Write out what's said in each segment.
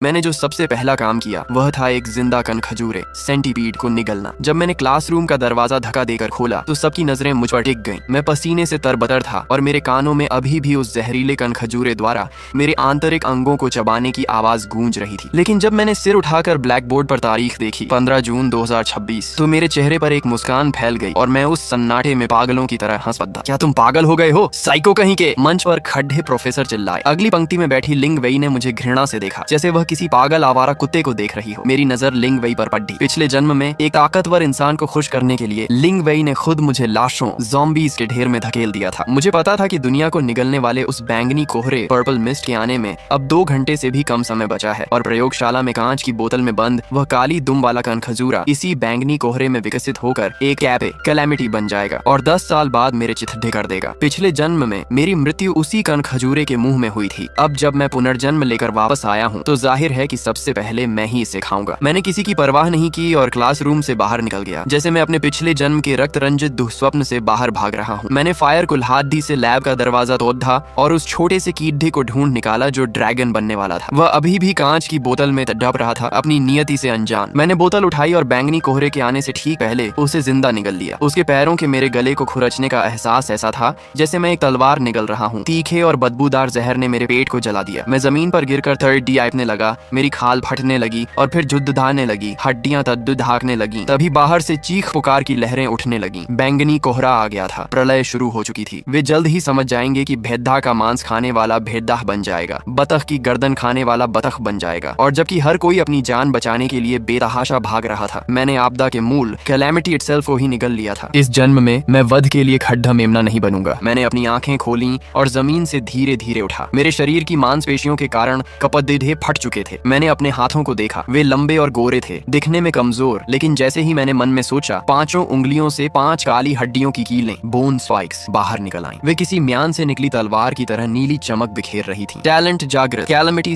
मैंने जो सबसे पहला काम किया वह था एक जिंदा कनखजूरे सेंटीपीड को निगलना। जब मैंने क्लासरूम का दरवाजा धक्का देकर खोला तो सबकी नजरें मुझ पर टिक गईं। मैं पसीने से तरबतर था और मेरे कानों में अभी भी उस जहरीले कनखजूरे द्वारा मेरे आंतरिक अंगों को चबाने की आवाज गूंज रही थी। लेकिन जब मैंने सिर उठाकर ब्लैक बोर्ड पर तारीख देखी 15 जून 2026 तो मेरे चेहरे पर एक मुस्कान फैल गई और मैं उस सन्नाटे में पागलों की तरह हंस पड़ा। क्या तुम पागल हो गए हो साइको कहीं के? मंच पर खड्डे प्रोफेसर चिल्लाए। अगली पंक्ति में बैठी लिंग वेई ने मुझे घृणा से देखा, जैसे वह किसी पागल आवारा कुत्ते को देख रही हो। मेरी नजर लिंग वेई पर पड़ी। पिछले जन्म में एक ताकतवर इंसान को खुश करने के लिए लिंग वेई ने खुद मुझे लाशों ज़ॉम्बीज़ के ढेर में धकेल दिया था। मुझे पता था कि दुनिया को निगलने वाले उस बैंगनी कोहरे पर्पल मिस्ट के आने में अब 2 घंटे से भी कम समय बचा है और प्रयोगशाला में कांच की बोतल में बंद वह काली दुम वाला कनखजूरा इसी बैंगनी कोहरे में विकसित होकर एक कैलामिटी बन जाएगा और 10 साल बाद मेरे चिथड़े कर देगा। पिछले जन्म में मेरी मृत्यु उसी कनखजूरे के मुंह में हुई थी। अब जब मैं पुनर्जन्म लेकर वापस आया हूँ तो जाहिर है कि सबसे पहले मैं ही इसे खाऊंगा। मैंने किसी की परवाह नहीं की और क्लासरूम से बाहर निकल गया, जैसे मैं अपने पिछले जन्म के रक्त रंजित दुःस्वप्न से बाहर भाग रहा हूँ। मैंने फायर कुल्हाड़ी से लैब का दरवाजा तोड़ा और उस छोटे से कीड़े को ढूंढ निकाला जो ड्रैगन बनने वाला था। वह अभी भी कांच की बोतल में डप रहा था, अपनी नियति से अनजान। मैंने बोतल उठाई और बैंगनी कोहरे के आने से ठीक पहले उसे जिंदा निगल लिया। उसके पैरों के मेरे गले को खुरचने का एहसास ऐसा था जैसे मैं एक तलवार निगल रहा हूँ। तीखे और बदबूदार जहर ने मेरे पेट को जला दिया। मैं जमीन पर गिरकर थर्ड डी आइपने लगा। मेरी खाल फटने लगी और फिर जुद्धाने लगी, हड्डियां तद्दुद हाँकने लगी। तभी बाहर से चीख पुकार की लहरें उठने लगी। बैंगनी कोहरा आ गया था। प्रलय शुरू हो चुकी थी। वे जल्द ही समझ जाएंगे कि भेद्दा का मांस खाने वाला भेद्दा बन जाएगा, बतख की गर्दन खाने वाला बतख बन जाएगा। और जबकि हर कोई अपनी जान बचाने के लिए बेतहाशा भाग रहा था, मैंने आपदा के मूल कैलामिटी इटसेल्फ को ही निगल लिया था। इस जन्म में मैं वध के लिए खड्डा मेमना नहीं बनूंगा। मैंने अपनी आंखें खोली और जमीन से धीरे धीरे उठा। मेरे शरीर की मांसपेशियों के कारण कपड़े फट चुके थे। मैंने अपने हाथों को देखा। वे लंबे और गोरे थे, दिखने में कमजोर, लेकिन जैसे ही मैंने मन में सोचा 5 उंगलियों से 5 काली हड्डियों की कीलें बोन स्पाइक्स बाहर निकल आईं। वे किसी म्यान से निकली तलवार की तरह नीली चमक बिखेर रही थी। टैलेंट जागृत, कैलामिटी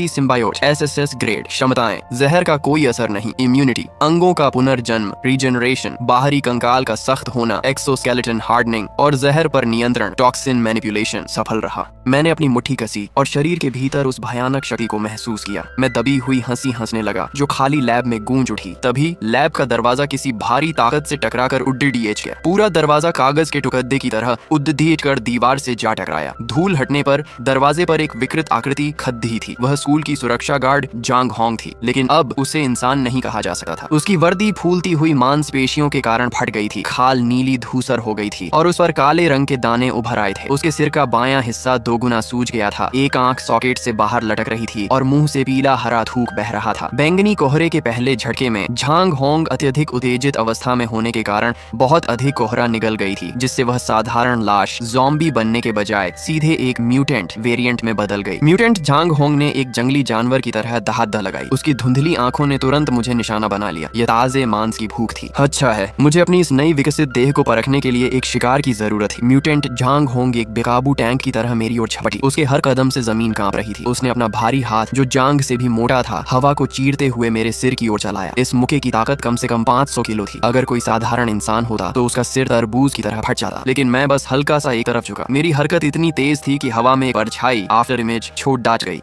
सिम्बायोट, एसएसएस ग्रेड, क्षमताएं, जहर का कोई असर नहीं, इम्यूनिटी, अंगों का पुनर्जन्म, रीजनरेशन, बाहरी कंकाल का सख्त होना, एक्सोस्केलेटन हार्डनिंग और जहर पर नियंत्रण, टॉक्सिन मैनिपुलेशन सफल रहा। मैंने अपनी मुट्ठी कसी और शरीर के भीतर उस भयानक शक्ति को महसूस किया। मैं दबी हुई हंसी हंसने लगा जो खाली लैब में गूंज उठी। तभी लैब का दरवाजा किसी भारी ताकत से टकराकर उड्डीएच गया। पूरा दरवाजा कागज के टुकड़े की तरह उड्डीएच कर दीवार से जा टकराया। धूल हटने पर दरवाजे पर एक विकृत आकृति खद्दी थी। वह स्कूल की सुरक्षा गार्ड जांग होंग थी, लेकिन अब उसे इंसान नहीं कहा जा सकता था। उसकी वर्दी फूलती हुई मांसपेशियों के कारण फट गई थी। खाल नीली धूसर हो गई थी और उस पर काले रंग के दाने उभर आए थे। उसके सिर का बायां हिस्सा 2 गुना सूज गया था। एक आंख सॉकेट से बाहर लटक रही थी और मुंह से पीला हरा थूक बह रहा था। बैंगनी कोहरे के पहले झटके में झांग होंग अत्यधिक उत्तेजित अवस्था में होने के कारण बहुत अधिक कोहरा निगल गई थी, जिससे वह साधारण लाश ज़ॉम्बी बनने के बजाय सीधे एक म्यूटेंट वेरिएंट में बदल गई। म्यूटेंट झांग होंग ने एक जंगली जानवर की तरह दहाड़ लगाई। उसकी धुंधली आंखों ने तुरंत मुझे निशाना बना लिया। यह ताजे मांस की भूख थी। अच्छा है, मुझे अपनी इस नई विकसित देह को परखने के लिए एक शिकार की जरूरत थी। म्यूटेंट झांग होंग एक बेकाबू टैंक की तरह मेरी ओर झपटी। उसके हर कदम से जमीन कांप रही थी। उसने अपना भारी हाथ, जो जांग से भी मोटा था, हवा को चीरते हुए मेरे सिर की ओर चलाया। इस मुक्के की ताकत कम से कम 500 किलो थी। अगर कोई साधारण इंसान होता तो उसका सिर तरबूज की तरह फट जाता, लेकिन मैं बस हल्का सा एक तरफ झुका। मेरी हरकत इतनी तेज थी कि हवा में एक परछाई आफ्टर इमेज छोड़ डाच गई।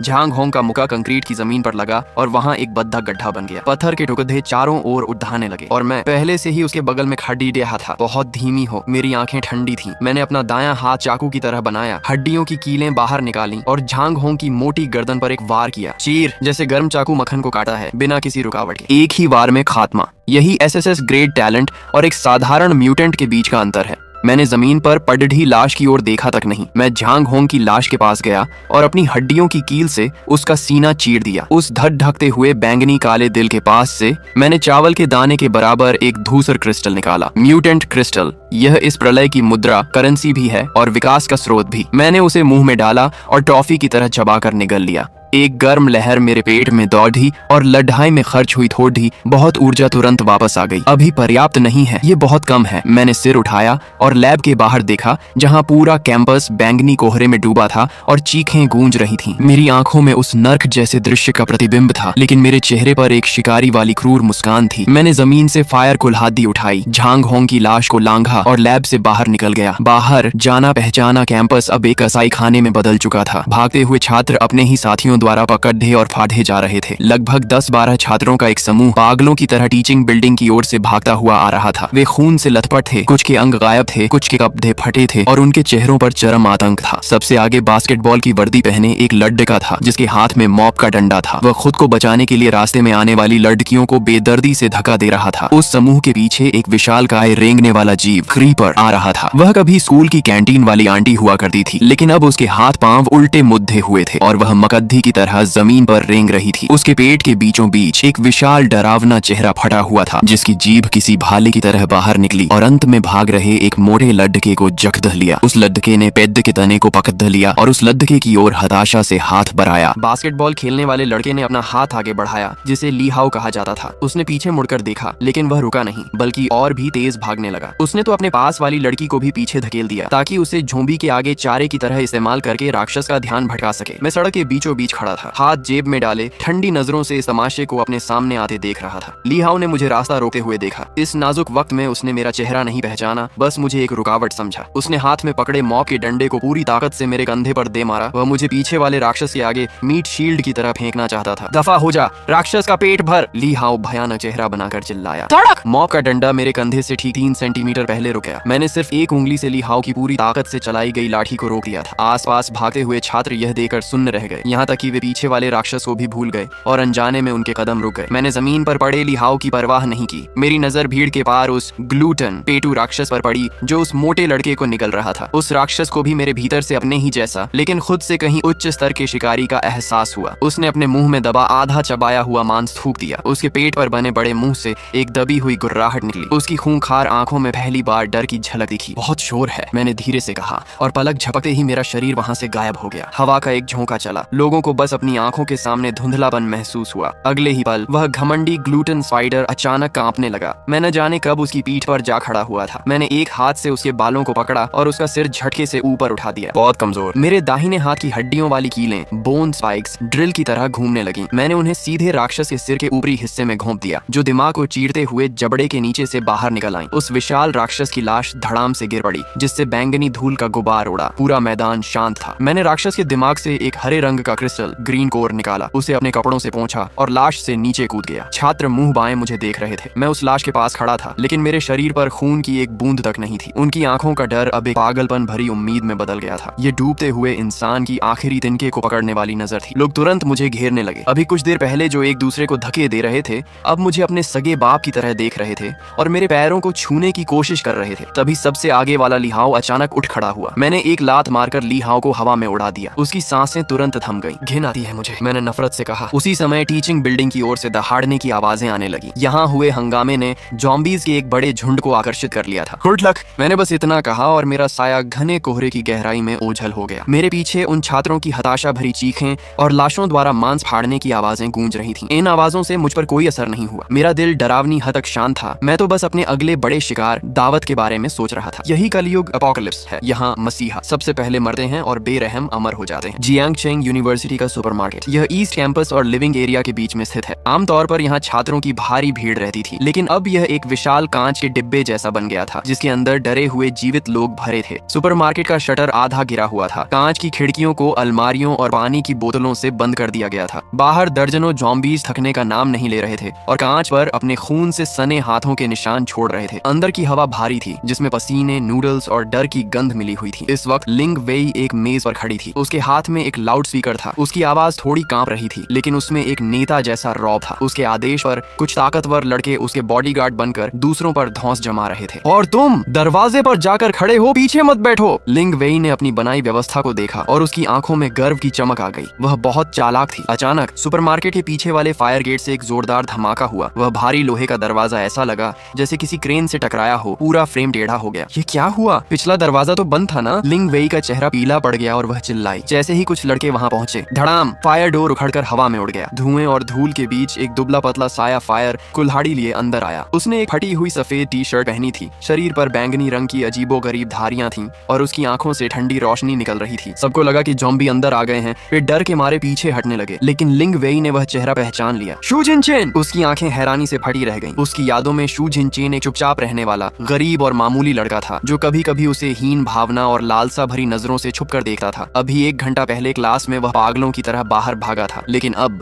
झांग होंग का मुक्का कंक्रीट की जमीन पर लगा और वहाँ एक बद्दा गड्ढा बन गया। पत्थर के टुकड़े चारों ओर उठाने लगे और मैं पहले से ही उसके बगल में खड़ी रहा था। बहुत धीमी हो, मेरी आंखें ठंडी थी। मैंने अपना दायां हाथ चाकू की तरह बनाया, हड्डियों की कीलें बाहर निकाली और झांग होंग की मोटी गर्दन पर एक वार किया। चीर, जैसे गर्म चाकू मक्खन को काटा है, बिना किसी रुकावट के। एक ही वार में खात्मा। यही एसएसएस ग्रेड टैलेंट और एक साधारण म्यूटेंट के बीच का अंतर है। मैंने जमीन पर पड़ी लाश की ओर देखा तक नहीं। मैं झांग होंग की लाश के पास गया और अपनी हड्डियों की कील से उसका सीना चीर दिया। उस धड़ ढकते हुए बैंगनी काले दिल के पास से मैंने चावल के दाने के बराबर एक धूसर क्रिस्टल निकाला। Mutant crystal. यह इस प्रलय की मुद्रा, करेंसी भी है और विकास का स्रोत भी। मैंने उसे मुंह में डाला और टॉफी की तरह चबाकर निगल लिया। एक गर्म लहर मेरे पेट में दौड़ी और लड़ाई में खर्च हुई थोड़ी बहुत ऊर्जा तुरंत वापस आ गई। अभी पर्याप्त नहीं है, ये बहुत कम है। मैंने सिर उठाया और लैब के बाहर देखा, जहां पूरा कैंपस बैंगनी कोहरे में डूबा था और चीखें गूंज रही थीं। मेरी आंखों में उस नर्क जैसे दृश्य का प्रतिबिंब था, लेकिन मेरे चेहरे पर एक शिकारी वाली क्रूर मुस्कान थी। मैंने जमीन से फायर कुल्हाड़ी उठाई, झांग होंग की लाश को लांघा और लैब से बाहर निकल गया। बाहर जाना पहचाना कैंपस अब एक कसाई खाने में बदल चुका था। भागते हुए छात्र अपने ही साथियों द्वारा पकड़े और फाड़े जा रहे थे। लगभग 10-12 छात्रों का एक समूह पागलों की तरह टीचिंग बिल्डिंग की ओर से भागता हुआ आ रहा था। वे खून से लथपथ थे, कुछ के अंग गायब थे, कुछ के कपड़े फटे थे और उनके चेहरों पर चरम आतंक था। सबसे आगे बास्केटबॉल की वर्दी पहने एक लड़का था जिसके हाथ में मॉप का डंडा था। वह खुद को बचाने के लिए रास्ते में आने वाली लड़कियों को बेदर्दी से धक्का दे रहा था। उस समूह के पीछे एक विशालकाय रेंगने वाला जीव क्रीपर आ रहा था। वह कभी स्कूल की कैंटीन वाली आंटी हुआ करती थी, लेकिन अब उसके हाथ पांव उल्टे मुद्दे हुए थे और वह मकद्दी की तरह जमीन पर रेंग रही थी। उसके पेट के बीचों बीच एक विशाल डरावना चेहरा फटा हुआ था जिसकी जीभ किसी भाले की तरह बाहर निकली और अंत में भाग रहे एक मोटे लड़के को जकड़ लिया। उस लड़के ने पेड़ के तने को पकड़ लिया और उस लड़के की ओर हताशा से हाथ बढ़ाया। बास्केटबॉल खेलने वाले लड़के ने अपना हाथ आगे बढ़ाया जिसे ली हाउ कहा जाता था। उसने पीछे मुड़कर देखा, लेकिन वह रुका नहीं बल्कि और भी तेज भागने लगा। उसने तो अपने पास वाली लड़की को भी पीछे धकेल दिया ताकि उसे झोंबी के आगे चारे की तरह इस्तेमाल करके राक्षस का ध्यान भटका सके। मैं सड़क के बीचों बीच खड़ा था, हाथ जेब में डाले ठंडी नजरों से इस तमाशे को अपने सामने आते देख रहा था। ली हाउ ने मुझे रास्ता रोकते हुए देखा। इस नाजुक वक्त में उसने मेरा चेहरा नहीं पहचाना, बस मुझे एक रुकावट समझा। उसने हाथ में पकड़े मॉप के डंडे को पूरी ताकत से मेरे कंधे पर दे मारा। वह मुझे पीछे वाले राक्षस के आगे मीट शील्ड की तरह फेंकना चाहता था। दफा हो जा, राक्षस का पेट भर, ली हाउ भयानक चेहरा बनाकर चिल्लाया। मॉप का डंडा मेरे कंधे से ठीक 3 सेंटीमीटर पहले रुक गया। मैंने सिर्फ एक उंगली से ली हाउ की पूरी ताकत से चलाई गई लाठी को रोक दिया था। आसपास भागते हुए छात्र यह देखकर सुन्न रह गए, यहाँ तक कि वे पीछे वाले राक्षस को भी भूल गए और अनजाने में उनके कदम रुक गए। मैंने जमीन पर पड़े ली हाउ की परवाह नहीं की। मेरी नजर भीड़ के पार उस ग्लूटन पेटू राक्षस पर पड़ी जो उस मोटे लड़के को निगल रहा था। उस राक्षस को भी मेरे भीतर से अपने ही जैसा लेकिन खुद से कहीं उच्च स्तर के शिकारी का एहसास हुआ। उसने अपने मुंह में दबा आधा चबाया हुआ मांस थूक दिया। उसके पेट पर बने बड़े मुंह से एक दबी हुई गुर्राहट निकली। उसकी खूंखार आंखों में पहली बार डर की झलक दिखी। बहुत शोर है, मैंने धीरे से कहा और पलक झपकते ही मेरा शरीर वहां से गायब हो गया। हवा का एक झोंका चला, लोगों को बस अपनी आंखों के सामने धुंधलापन महसूस हुआ। अगले ही पल वह घमंडी ग्लूटन स्पाइडर अचानक कांपने लगा। मैं न जाने कब उसकी पीठ पर जा खड़ा हुआ था। मैंने एक हाथ से उसके बालों को पकड़ा और उसका सिर झटके से ऊपर उठा दिया। बहुत कमजोर। मेरे दाहिने हाथ की हड्डियों वाली कीलें बोन स्पाइक्स ड्रिल की तरह घूमने लगी। मैंने उन्हें सीधे राक्षस के सिर के ऊपरी हिस्से में घोंप दिया जो दिमाग को चीरते हुए जबड़े के नीचे से बाहर निकल आई। उस विशाल राक्षस की लाश धड़ाम से गिर पड़ी जिससे बैंगनी धूल का गुबार उड़ा। पूरा मैदान शांत था। मैंने राक्षस के दिमाग से एक हरे रंग का क्रिस्टल ग्रीन कोर निकाला, उसे अपने कपड़ों से पोंछा और लाश से नीचे कूद गया। छात्र मुंह बाएं मुझे देख रहे थे। मैं उस लाश के पास खड़ा था, लेकिन मेरे शरीर पर खून की एक बूंद तक नहीं थी। उनकी आंखों का डर अब एक पागलपन भरी उम्मीद में बदल गया था। ये डूबते हुए इंसान की आखिरी तिनके को पकड़ने वाली नजर थी। लोग तुरंत मुझे घेरने लगे। अभी कुछ देर पहले जो एक दूसरे को धक्के दे रहे थे अब मुझे अपने सगे बाप की तरह देख रहे थे और मेरे पैरों को छूने की कोशिश कर रहे थे। तभी सबसे आगे वाला ली हाउ अचानक उठ खड़ा हुआ। मैंने एक लात मारकर ली हाउ को हवा में उड़ा दिया। उसकी सांसें तुरंत थम गईं। घिन आती है मुझे, मैंने नफरत से कहा। उसी समय टीचिंग बिल्डिंग की ओर से दहाड़ने की आवाजें आने लगी। यहाँ हुए हंगामे ने जॉम्बीज के एक बड़े झुंड को आकर्षित कर लिया था। गुड लक, मैंने बस इतना कहा और मेरा साया घने कोहरे की गहराई में ओझल हो गया। मेरे पीछे उन छात्रों की हताशा भरी चीखें और लाशों द्वारा मांस फाड़ने की आवाजें गूंज रही थीं। इन आवाजों से मुझ पर कोई असर नहीं हुआ। मेरा दिल डरावनी हद तक शांत था। मैं तो बस अपने अगले बड़े शिकार दावत के बारे में सोच रहा था। यही कलयुग एपोकलिप्स है। यहाँ मसीहा सबसे पहले मरते हैं और बेरहम अमर हो जाते हैं। जियांगचेंग यूनिवर्सिटी का सुपरमार्केट, यह ईस्ट कैंपस और लिविंग एरिया के बीच में स्थित है। आमतौर पर यहाँ छात्रों की भारी भीड़ रहती थी, लेकिन अब यह एक विशाल कांच के डिब्बे जैसा बन गया था जिसके अंदर डरे हुए जीवित लोग भरे थे। सुपरमार्केट का शटर आधा गिरा हुआ था। कांच की खिड़कियों को अलमारियों और पानी की बोतलों से बंद कर दिया गया था। बाहर दर्जनों जॉम्बीज थकने का नाम नहीं ले रहे थे और कांच पर अपने खून से सने हाथों के निशान छोड़ रहे थे। अंदर की हवा भारी थी जिसमें पसीने, नूडल्स और डर की गंध मिली हुई थी। इस वक्त लिंग वेई एक मेज पर खड़ी थी। उसके हाथ में एक लाउड स्पीकर था। उसकी आवाज थोड़ी कांप रही थी, लेकिन उसमें एक नेता जैसा रौब था। उसके आदेश पर कुछ ताकतवर लड़के उसके बॉडीगार्ड बनकर दूसरों पर धौंस जमा रहे थे। और तुम दरवाजे पर जाकर खड़े हो, पीछे मत बैठो। लिंग वेई ने अपनी बनाई व्यवस्था को देखा और उसकी आंखों में गर्व की चमक आ गई। वह बहुत चालाक थी। अचानक सुपरमार्केट के पीछे वाले फायर गेट से एक जोरदार धमाका हुआ। वह भारी लोहे का दरवाजा ऐसा लगा जैसे किसी क्रेन से टकराया हो। पूरा फ्रेम टेढ़ा हो गया। ये क्या हुआ? पिछला दरवाजा तो बंद था ना? लिंग वेई का चेहरा पीला पड़ गया और वह चिल्लाई। जैसे ही कुछ लड़के वहां पहुंचे, धड़ाम, फायर डोर उखड़कर हवा में उड़ गया। धुएं और धूल के बीच एक दुबला पतला साया फायर कुल्हाड़ी लिए अंदर आया। उसने एक फटी हुई सफेद टी शर्ट पहनी थी। शरीर पर बैंगनी रंग की अजीबोगरीब धारियां थीं और उसकी आंखों से ठंडी रोशनी निकल रही थी। सबको लगा कि जॉम्बी अंदर आ गए हैं। वे डर के मारे पीछे हटने लगे, लेकिन लिंग वेई ने वह चेहरा पहचान लिया। शू जिनचेन! उसकी आंखें हैरानी से फटी रह गईं। उसकी यादों में शू जिनचेन एक चुपचाप रहने वाला गरीब और मामूली लड़का था जो कभी कभी उसे हीन भावना और लालसा भरी नजरों से छुपकर देखता था। अभी 1 घंटा पहले क्लास में वह पागलों की तरह बाहर भागा था, लेकिन अब